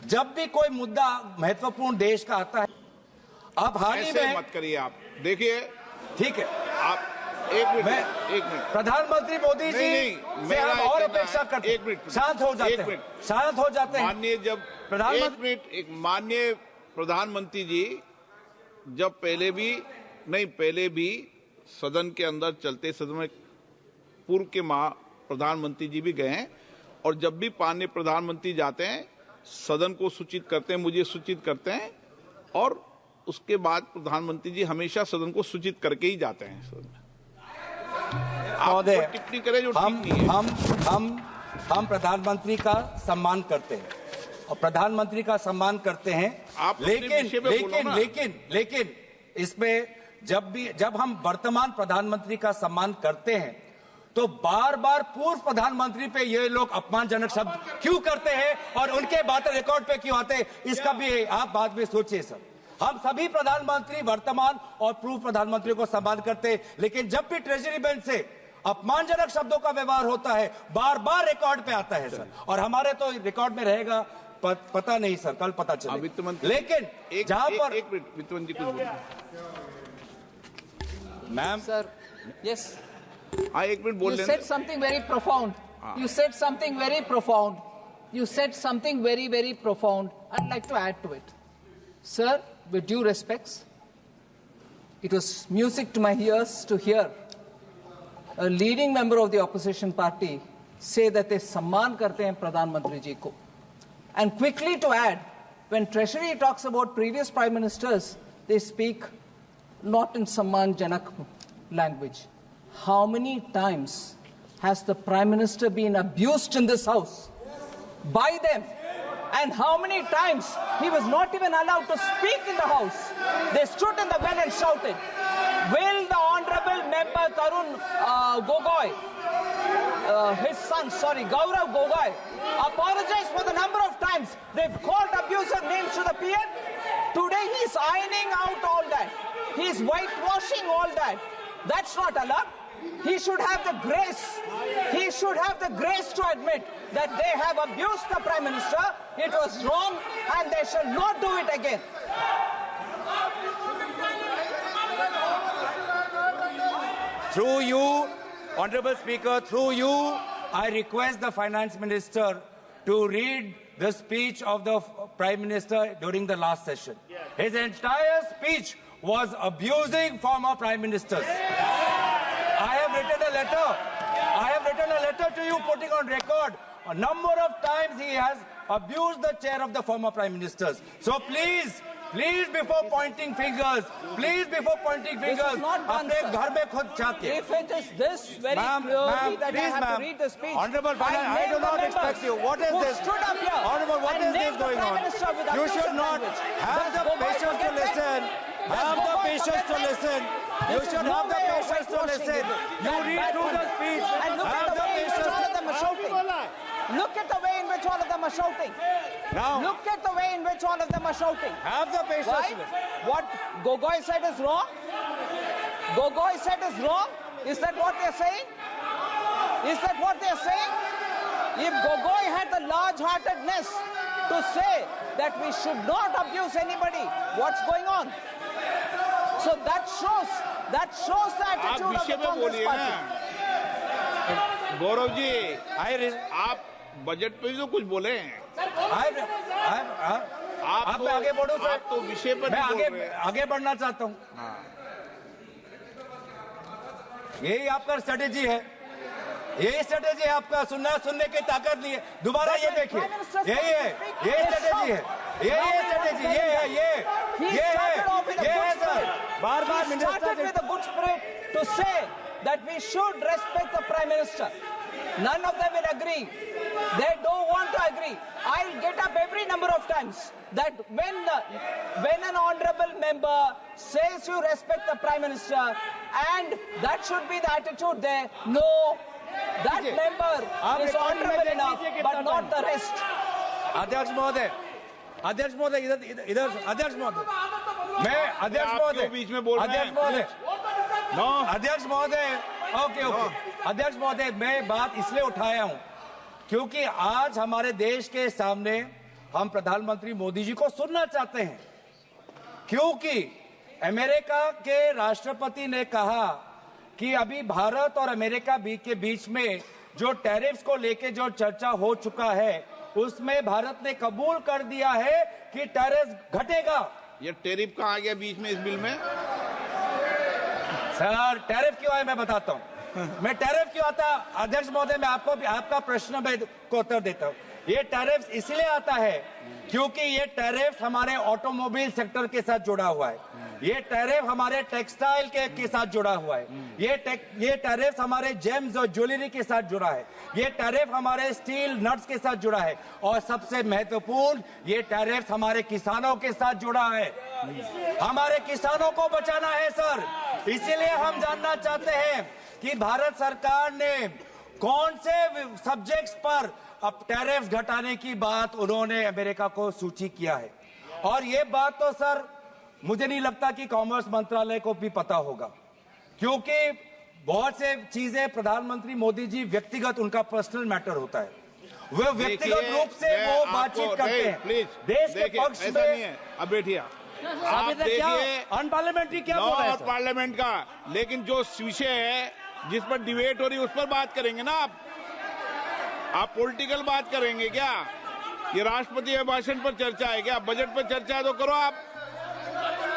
जब भी कोई मुद्दा महत्वपूर्ण देश का आता है, आप हाल ही में मत करिए। आप देखिए, ठीक है, आप एक मिनट प्रधानमंत्री मोदी जी से हम और अपेक्षा करते हैं। एक मिनट, शांत हो जाते हैं, शांत हो जाते हैं। माननीय जब माननीय प्रधानमंत्री जी जब पहले भी सदन के अंदर चलते सदन में पूर्व के प्रधानमंत्री जी भी गए हैं, और जब भी माननीय प्रधानमंत्री जाते हैं सदन को सूचित करते हैं, मुझे सूचित करते हैं, और उसके बाद प्रधानमंत्री जी हमेशा सदन को सूचित करके ही जाते हैं सदन में। आप टिप्पणी करें जो ठीक नहीं है। हम प्रधानमंत्री का सम्मान करते हैं और प्रधानमंत्री का सम्मान करते हैं, लेकिन इसमें जब हम वर्तमान प्रधानमंत्री का सम्मान करते हैं तो बार बार पूर्व प्रधानमंत्री पे ये लोग अपमानजनक शब्द क्यों करते हैं और उनके बातें रिकॉर्ड पे क्यों आते हैं, इसका भी आप बाद में सोचिए सर। हम सभी प्रधानमंत्री वर्तमान और पूर्व प्रधानमंत्री को सम्मान करते हैं, लेकिन जब भी ट्रेजरी बेंच से अपमानजनक शब्दों का व्यवहार होता है बार बार रिकॉर्ड पे आता है सर, और हमारे तो रिकॉर्ड में रहेगा, पता नहीं सर, कल पता चलेगा। लेकिन जहां पर एक मिनट वित्त मंत्री कुछ बोलिए। मैम सर, यस, एक मिनट बोल you said something very profound. You said something very profound. You said something very, very profound. I'd like to add to it. Sir, with due respects, it was music to my ears to hear a leading member of the opposition party say that they samman karte hain Pradhan Mantri ji ko. And quickly to add, when Treasury talks about previous Prime Ministers, they speak not in Samman Janak language. How many times has the Prime Minister been abused in this House by them? And how many times he was not even allowed to speak in the House? They stood in the well and shouted. Will the Honorable Member Tarun Gogoi, his son, Gaurav Gogoi, apologize for the number of times they've called abusive names to the PM? Today he's ironing out all that. He's whitewashing all that. That's not allowed. He should have the grace. He should have the grace to admit that they have abused the Prime Minister. It was wrong and they shall not do it again. Through you, Honorable Speaker, through you, I request the Finance Minister to read the speech of the Prime Minister during the last session. His entire speech was abusing former Prime Ministers. I have written a letter to you putting on record a number of times he has abused the chair of the former Prime Ministers. So please before pointing fingers, अपने घर में खुद झांकिए. If it is this very clearly that I have to read the speech, Honorable Finance, I do not expect you. What is this? Honorable, what is this going on? You should not have the patience to listen. Have the patience to listen. You should have the patience to listen. You read through the speech. Have the patience. Look at the way in which all of them are shouting. Now, look at the way in which all of them are shouting. Have the patience. Right? What Gogoi said is wrong? Gogoi said is wrong? Is that what they're saying? Is that what they're saying? If Gogoi had the large-heartedness to say that we should not abuse anybody, what's going on? So that shows the attitude of the Congress party. Gaurav ji, आप budget पे भी तो कुछ बोले हैं। आप मैं आगे बढ़ूं सर, तो विषय पर मैं आगे बढ़ना चाहता हूं। यही आपका स्ट्रेटेजी है, आपका सुनने की ताकत नहीं है। दोबारा ये देखिए, यही स्ट्रेटेजी है, ये है सर। बार-बार minister with a good spirit to say that we should respect the Prime Minister. None of them will agree. They don't want to agree. I'll get up every number of times that when an honorable member says you respect the Prime Minister, and that should be the attitude there. No, that member is honorable enough, but not the rest. अध्यक्ष महोदय, इधर अध्यक्ष महोदय, मैं अध्यक्ष महोदय बीच में बोल रहे हैं। अध्यक्ष महोदय, ओके, अध्यक्ष महोदय, मैं बात इसलिए उठाया हूं क्योंकि आज हमारे देश के सामने हम प्रधानमंत्री मोदी जी को सुनना चाहते हैं, क्योंकि अमेरिका के राष्ट्रपति ने कहा कि अभी भारत और अमेरिका के बीच में जो टैरिफ्स को लेके जो चर्चा हो चुका है, उसमें भारत ने कबूल कर दिया है कि टैरिफ घटेगा। ये टैरिफ कहाँ आ गया बीच में इस बिल में? सर टैरिफ क्यों आया मैं बताता हूं। मैं टैरिफ क्यों आता, अध्यक्ष महोदय, मैं आपको आपका प्रश्न में को उत्तर देता हूं। ये टैरिफ इसलिए आता है क्योंकि ये टैरिफ हमारे ऑटोमोबाइल सेक्टर के साथ जुड़ा हुआ है, ये टैरिफ हमारे टेक्सटाइल के साथ जुड़ा हुआ है, ये टैरिफ हमारे जेम्स और ज्वेलरी के साथ जुड़ा है, ये टैरिफ हमारे स्टील नट्स के साथ जुड़ा है, और सबसे महत्वपूर्ण ये टैरिफ हमारे किसानों के साथ जुड़ा है। हमारे किसानों को बचाना है सर, इसीलिए हम जानना चाहते हैं कि भारत सरकार ने कौन से सब्जेक्ट्स पर अब टैरिफ घटाने की बात उन्होंने अमेरिका को सूची किया है। और ये बात तो सर मुझे नहीं लगता कि कॉमर्स मंत्रालय को भी पता होगा, क्योंकि बहुत से चीजें प्रधानमंत्री मोदी जी व्यक्तिगत, उनका पर्सनल मैटर होता है, वो व्यक्तिगत रूप से वो बातचीत करते हैं देश के पक्ष में। ऐसा नहीं है, अब बैठिए आप देखिए अनपार्लियामेंट्री क्या बोल रहे हैं सर? पार्लियामेंट का, लेकिन जो विषय है जिस पर डिबेट हो रही है उस पर बात करेंगे ना आप पॉलिटिकल बात करेंगे क्या? ये राष्ट्रपति के भाषण पर चर्चा है क्या? बजट पर चर्चा है तो करो आप,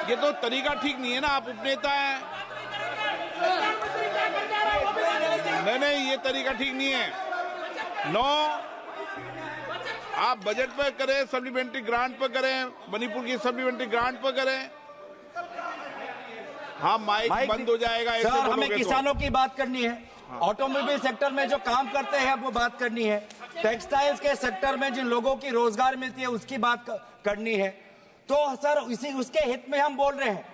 ये तो तरीका ठीक नहीं है ना, आप उपनेता हैं। नहीं, ये तरीका ठीक नहीं है। आप बजट पर करें, सप्लीमेंट्री ग्रांट पर करें, मणिपुर की सप्लीमेंट्री ग्रांट पर करें। हाँ, माइक बंद हो जाएगा ऐसे सर, हमें तो। किसानों की बात करनी है, ऑटोमोबाइल सेक्टर में जो काम करते हैं वो बात करनी है, टेक्सटाइल्स के सेक्टर में जिन लोगों की रोजगार मिलती है उसकी बात करनी है। तो सर उसके हित में हम बोल रहे हैं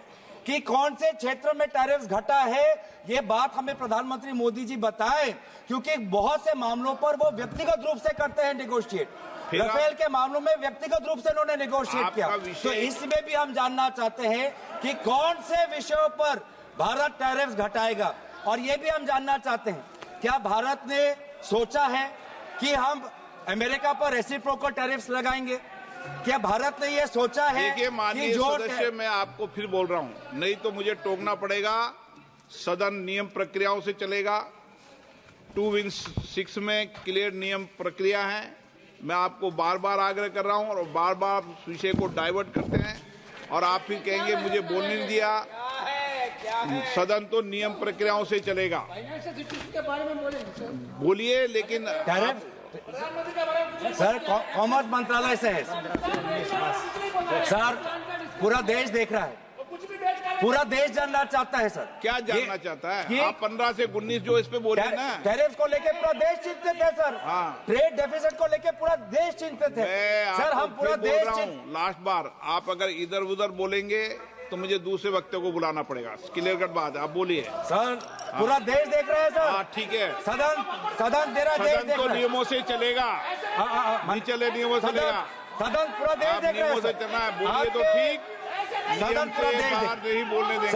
कि कौन से क्षेत्र में टैरिफ घटा है, ये बात हमें प्रधानमंत्री मोदी जी बताएं, क्योंकि बहुत से मामलों पर वो व्यक्तिगत रूप से करते हैं नेगोशिएट। राफेल के मामलों में व्यक्तिगत रूप से उन्होंने नेगोशिएट किया, तो इसमें भी हम जानना चाहते हैं कि कौन से विषयों पर भारत टैरिफ घटाएगा। और ये भी हम जानना चाहते हैं, क्या भारत ने सोचा है कि हम अमेरिका पर रेसिप्रोकल टैरिफ्स लगाएंगे? क्या भारत ने ये सोचा है? देखिए माननीय सदस्य, मैं आपको फिर बोल रहा हूं, नहीं तो मुझे टोकना पड़ेगा। सदन नियम प्रक्रियाओं से चलेगा, 2-6 में क्लियर नियम प्रक्रिया है। मैं आपको बार बार आग्रह कर रहा हूं और बार बार विषय को डाइवर्ट करते हैं और आप फिर कहेंगे मुझे बोलने नहीं दिया। सदन तो नियम प्रक्रियाओं से चलेगा। बोलिए, लेकिन सर कॉमर्स मंत्रालय से है सर, पूरा देश देख रहा है, पूरा देश जानना चाहता है सर। क्या जानना चाहता है? आप 15 से 19 जो इस पे बोले ना, टैरिफ को लेके पूरा देश चिंतित है सर। हाँ। ट्रेड डेफिसिट को लेके पूरा देश चिंतित है सर, हम पूरा देश लास्ट बार आप अगर इधर उधर बोलेंगे तो मुझे दूसरे वक्तव्य को बुलाना पड़ेगा। क्लियर कट बात है, आप बोलिए सर। पूरा देश देख रहा है सर। हाँ ठीक है, सदन तेरा देश देख रहा है। नियमों से चलेगा, नहीं चले नियमों से चलेगा। सदन पूरा देश देख रहा है। नियमों से चलना है, बोलिए तो ठीक, सदन पूरा देश नहीं बोलने देंगे।